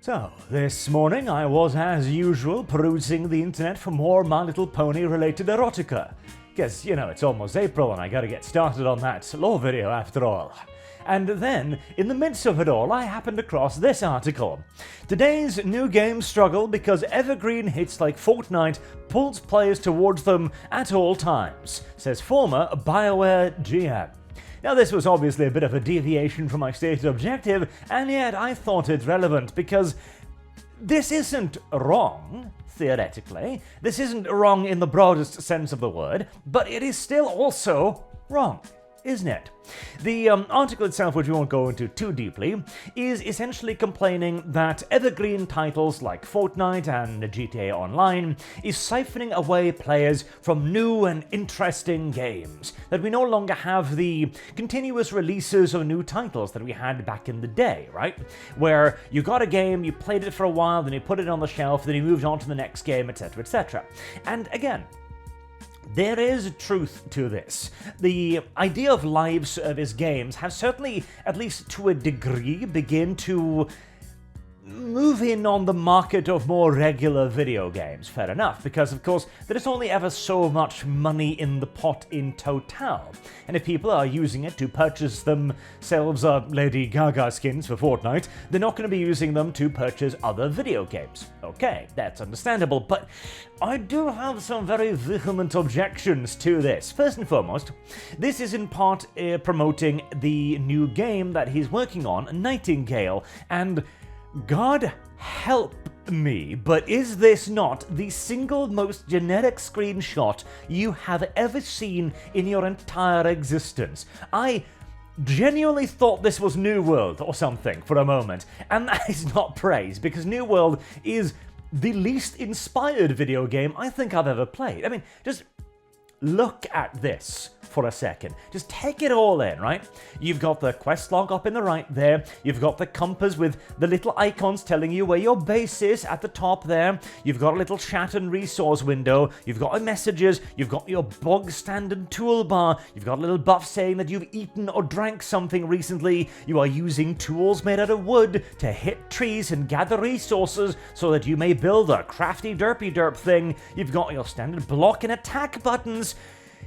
So, this morning I was, as usual, perusing the internet for more My Little Pony related erotica. Because, you know, it's almost April and I gotta get started on that lore video after all. And then, in the midst of it all, I happened across this article. Today's new games struggle because evergreen hits like Fortnite pulls players towards them at all times, says former BioWare GM. Now, this was obviously a bit of a deviation from my stated objective, and yet I thought it relevant because this isn't wrong, theoretically. This isn't wrong in the broadest sense of the word, but it is still also wrong, isn't it? The article itself, which we won't go into too deeply, is essentially complaining that evergreen titles like Fortnite and GTA Online is siphoning away players from new and interesting games, that we no longer have the continuous releases of new titles that we had back in the day, right? Where you got a game, you played it for a while, then you put it on the shelf, then you moved on to the next game, etc., etc. And again, there is truth to this. The idea of live service games have certainly, at least to a degree, begin to move in on the market of more regular video games. Fair enough, because of course there is only ever so much money in the pot in total, and if people are using it to purchase themselves Lady Gaga skins for Fortnite, they're not going to be using them to purchase other video games. Okay, that's understandable, but I do have some very vehement objections to this. First and foremost, this is in part promoting the new game that he's working on, Nightingale, and God help me, but is this not the single most generic screenshot you have ever seen in your entire existence? I genuinely thought this was New World or something for a moment, and that is not praise, because New World is the least inspired video game I think I've ever played. I mean, just look at this for a second. Just take it all in, right? You've got the quest log up in the right there. You've got the compass with the little icons telling you where your base is at the top there. You've got a little chat and resource window. You've got messages. You've got your bog standard toolbar. You've got a little buff saying that you've eaten or drank something recently. You are using tools made out of wood to hit trees and gather resources so that you may build a crafty derpy derp thing. You've got your standard block and attack buttons.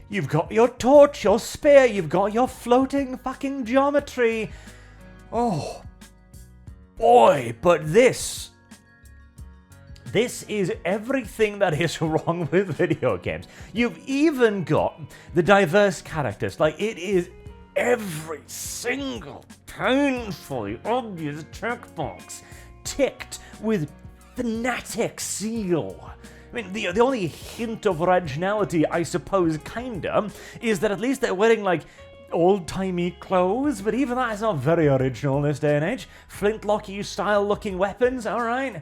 You've got your torch, your spear, you've got your floating fucking geometry. Oh, boy, but this is everything that is wrong with video games. You've even got the diverse characters. Like, it is every single painfully obvious checkbox ticked with fanatic seal. I mean, the only hint of originality, I suppose, kinda, is that at least they're wearing, like, old-timey clothes, but even that is not very original in this day and age. Flintlocky style-looking weapons, alright?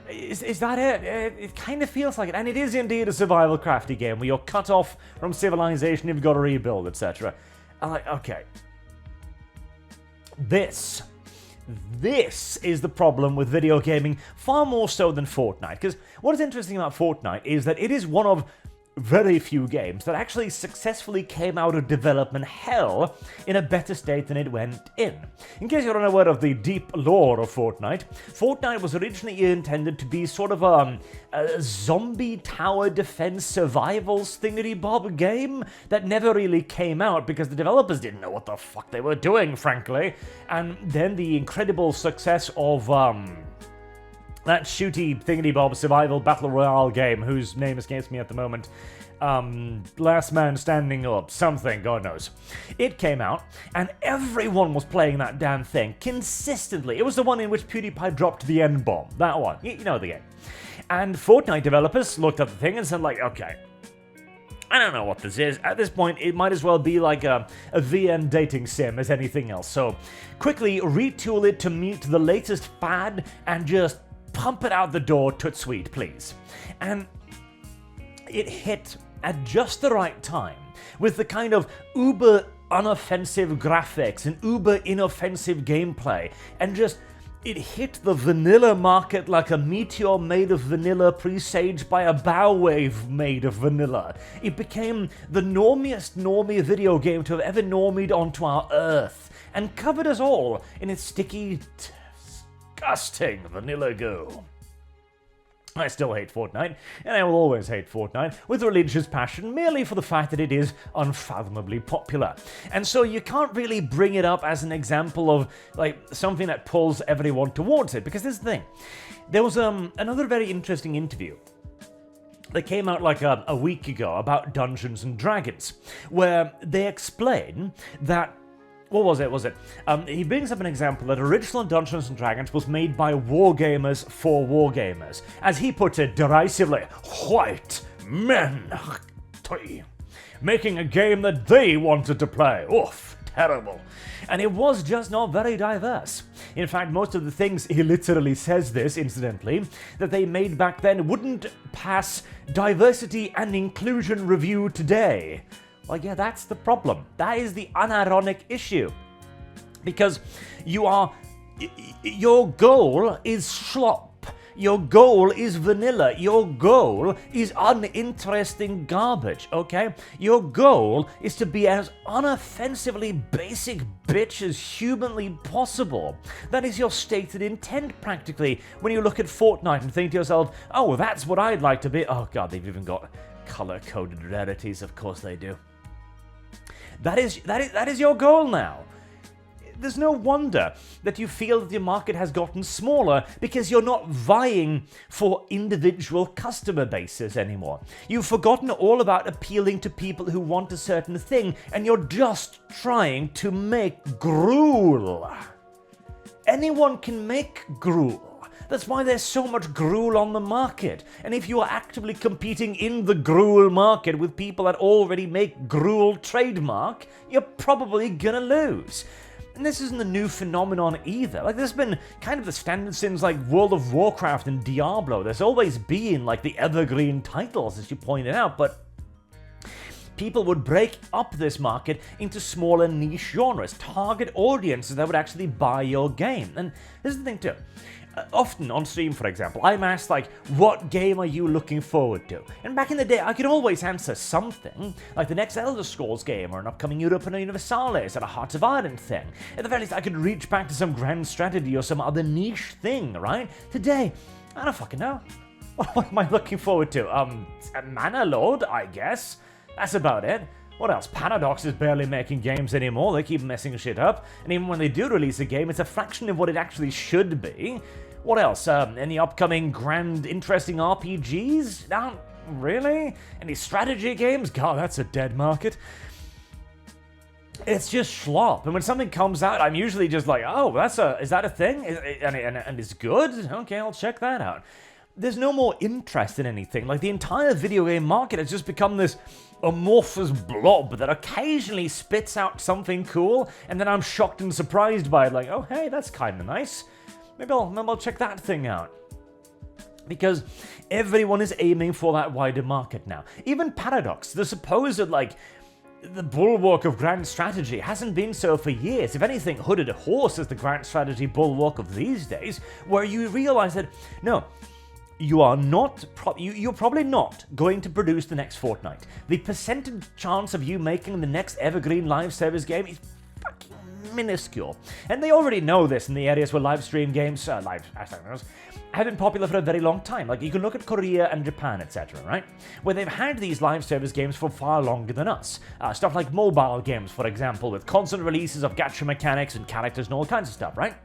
Is that it? It kind of feels like it, and it is indeed a survival crafty game where you're cut off from civilization, you've got to rebuild, etc. I'm like, okay. This is the problem with video gaming, far more so than Fortnite, because what is interesting about Fortnite is that it is one of very few games that actually successfully came out of development hell in a better state than it went in. In case you're unaware of the deep lore of Fortnite, Fortnite was originally intended to be sort of a zombie tower defense survivals thingity-bob game that never really came out because the developers didn't know what the fuck they were doing, frankly. And then the incredible success of that shooty thingity-bob survival battle royale game, whose name escapes me at the moment, Last Man Standing Up, something, God knows. It came out, and everyone was playing that damn thing consistently. It was the one in which PewDiePie dropped the N-bomb, that one, you know the game. And Fortnite developers looked at the thing and said, like, okay, I don't know what this is. At this point, it might as well be like a VN dating sim as anything else. So quickly retool it to meet the latest fad and just pump it out the door, toot sweet, please. And it hit at just the right time, with the kind of uber unoffensive graphics and uber inoffensive gameplay, and just it hit the vanilla market like a meteor made of vanilla presaged by a bow wave made of vanilla. It became the normiest normie video game to have ever normied onto our earth, and covered us all in its sticky disgusting vanilla goo. I still hate Fortnite, and I will always hate Fortnite with religious passion merely for the fact that it is unfathomably popular. And so you can't really bring it up as an example of, like, something that pulls everyone towards it, because this is the thing. There was another very interesting interview that came out like a week ago about Dungeons and Dragons, where they explain that what was it? He brings up an example that original Dungeons & Dragons was made by wargamers for wargamers. As he puts it derisively, white men making a game that they wanted to play. Oof, terrible. And it was just not very diverse. In fact, most of the things, he literally says this, incidentally, that they made back then wouldn't pass diversity and inclusion review today. Well, yeah, that's the problem. That is the unironic issue. Because your goal is slop. Your goal is vanilla. Your goal is uninteresting garbage, okay? Your goal is to be as unoffensively basic bitch as humanly possible. That is your stated intent, practically, when you look at Fortnite and think to yourself, oh, that's what I'd like to be. Oh, God, they've even got color-coded rarities. Of course they do. That is your goal now. There's no wonder that you feel that your market has gotten smaller because you're not vying for individual customer bases anymore. You've forgotten all about appealing to people who want a certain thing, and you're just trying to make gruel. Anyone can make gruel. That's why there's so much gruel on the market. And if you are actively competing in the gruel market with people that already make gruel trademark, you're probably gonna lose. And this isn't a new phenomenon either. Like, this has been kind of the standard since, like, World of Warcraft and Diablo. There's always been, like, the evergreen titles, as you pointed out, but people would break up this market into smaller niche genres, target audiences that would actually buy your game. And this is the thing too. Often on stream, for example, I'm asked, like, what game are you looking forward to? And back in the day, I could always answer something, like the next Elder Scrolls game or an upcoming Europa Universalis or a Hearts of Iron thing. At the very least, I could reach back to some grand strategy or some other niche thing, right? Today, I don't fucking know. What am I looking forward to? A Mana Lord, I guess. That's about it. What else? Paradox is barely making games anymore. They keep messing shit up. And even when they do release a game, it's a fraction of what it actually should be. What else? Any upcoming grand, interesting RPGs? Not really? Any strategy games? God, that's a dead market. It's just schlop. And when something comes out, I'm usually just like, oh, is that a thing? And it's good? Okay, I'll check that out. There's no more interest in anything. Like, the entire video game market has just become this amorphous blob that occasionally spits out something cool, and then I'm shocked and surprised by it, like, oh, hey, that's kind of nice. Maybe I'll check that thing out. Because everyone is aiming for that wider market now. Even Paradox, the supposed, like, the bulwark of grand strategy, hasn't been so for years. If anything, Hooded Horse is the grand strategy bulwark of these days, where you realize that, no, you're probably not going to produce the next Fortnite. The percentage chance of you making the next evergreen live service game is fucking minuscule. And they already know this in the areas where live stream games, have been popular for a very long time. Like, you can look at Korea and Japan, etc., right? Where they've had these live service games for far longer than us. Stuff like mobile games, for example, with constant releases of gacha mechanics and characters and all kinds of stuff, right?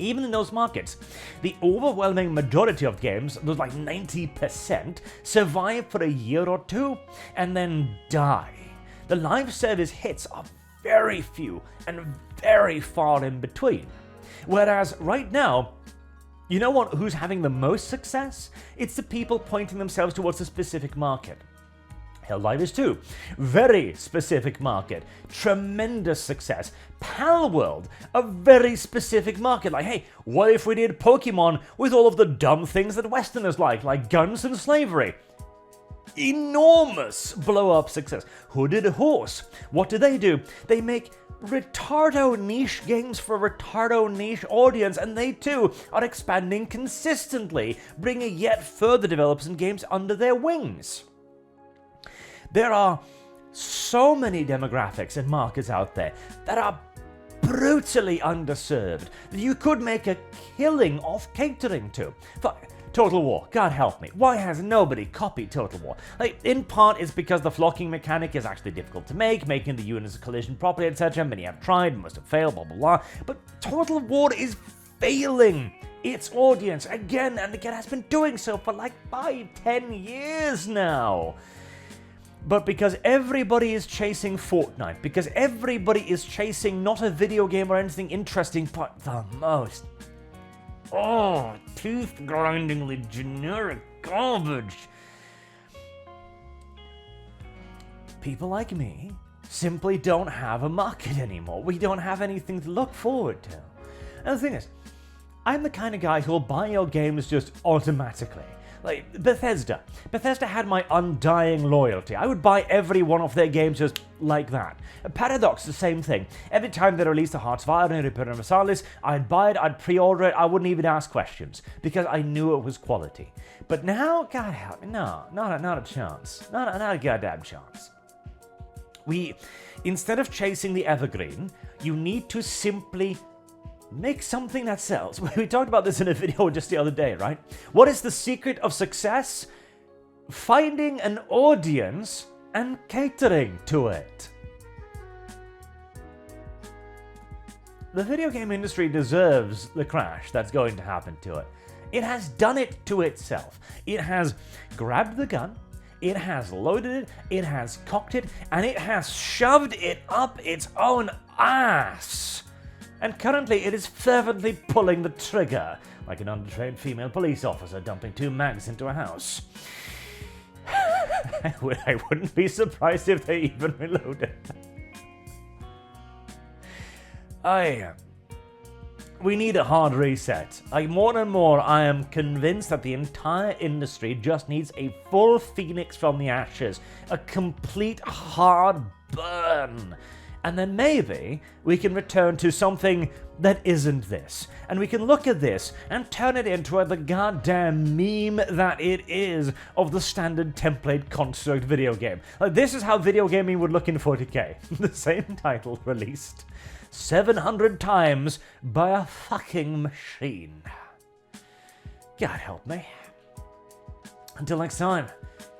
Even in those markets, the overwhelming majority of games, those like 90%, survive for a year or two and then die. The live service hits are very few and very far in between. Whereas right now, you know what? Who's having the most success? It's the people pointing themselves towards a specific market. Helldivers 2, very specific market, tremendous success. Palworld, a very specific market, like, hey, what if we did Pokemon with all of the dumb things that Westerners like guns and slavery? Enormous blow-up success. Hooded Horse, what do? They make retardo niche games for retardo niche audience, and they too are expanding consistently, bringing yet further developers and games under their wings. There are so many demographics and markets out there that are brutally underserved that you could make a killing off catering to. Total War, God help me, why has nobody copied Total War? Like, in part it's because the flocking mechanic is actually difficult to make, making the units collision properly, etc. Many have tried, most have failed, blah blah blah. But Total War is failing its audience again and again, has been doing so for like 5-10 years now. But because everybody is chasing Fortnite, because everybody is chasing not a video game or anything interesting, but the most tooth-grindingly generic garbage, people like me simply don't have a market anymore. We don't have anything to look forward to. And the thing is, I'm the kind of guy who'll buy your games just automatically. Like, Bethesda had my undying loyalty. I would buy every one of their games just like that. Paradox, the same thing. Every time they released a Hearts of Iron and Return of Versailles, I'd buy it, I'd pre-order it, I wouldn't even ask questions, because I knew it was quality. But now, God help me, no, not a chance. Not a goddamn chance. Instead of chasing the evergreen, you need to simply make something that sells. We talked about this in a video just the other day, right? What is the secret of success? Finding an audience and catering to it. The video game industry deserves the crash that's going to happen to it. It has done it to itself. It has grabbed the gun, it has loaded it, it has cocked it, and it has shoved it up its own ass. And currently it is fervently pulling the trigger, like an undertrained female police officer dumping 2 mags into a house. I wouldn't be surprised if they even reload it. We need a hard reset. More and more, I am convinced that the entire industry just needs a full phoenix from the ashes, a complete hard burn. And then maybe we can return to something that isn't this. And we can look at this and turn it into the goddamn meme that it is of the standard template construct video game. Like, this is how video gaming would look in 40k. The same title released 700 times by a fucking machine. God help me. Until next time,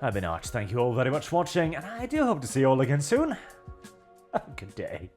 I've been Arch. Thank you all very much for watching, and I do hope to see you all again soon. Have a good day.